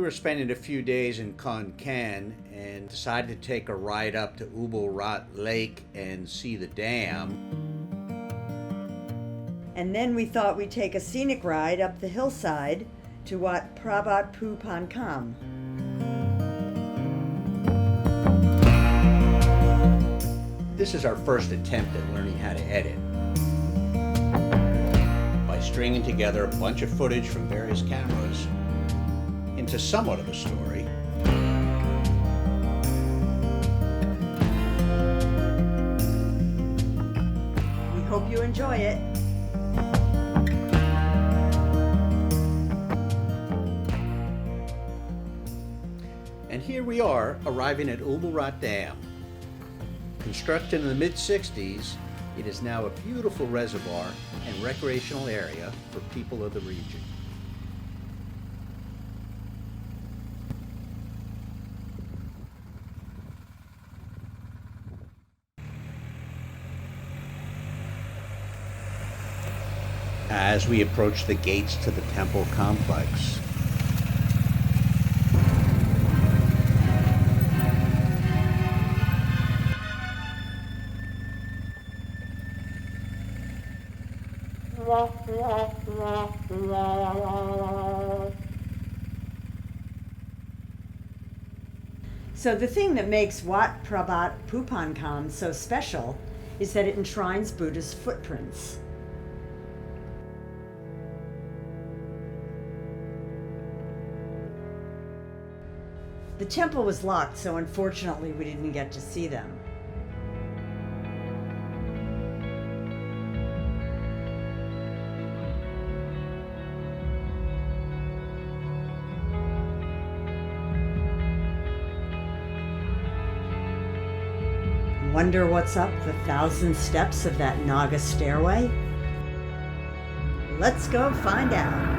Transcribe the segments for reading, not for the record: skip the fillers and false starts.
were spending a few days in Kon Ken and decided to take a ride up to Ubolratana Lake and see the dam. And then we thought we'd take a scenic ride up the hillside to Wat Prabat Pu Pan Kam. This is our first attempt at learning how to edit. By stringing together a bunch of footage from various cameras into somewhat of a story. We hope you enjoy it. And here we are, arriving at Ubolratana Dam. Constructed in the mid-60s, it is now a beautiful reservoir and recreational area for people of the region. As we approach the gates to the temple complex, So the thing that makes Wat Prabat Pu Pan Kam so special is that it enshrines Buddhist footprints. The temple was locked, so unfortunately we didn't get to see them. Wonder what's up the 1,000 steps of that Naga stairway? Let's go find out.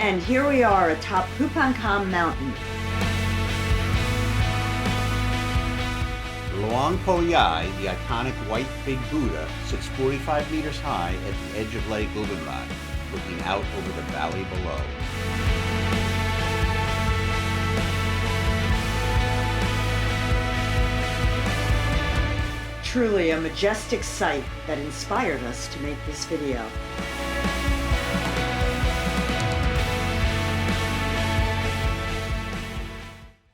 And here we are atop Pu Pan Kam Mountain. Luang Po Yai, the iconic white big Buddha, sits 45 meters high at the edge of Lake Ubolratana, looking out over the valley below. Truly a majestic sight that inspired us to make this video.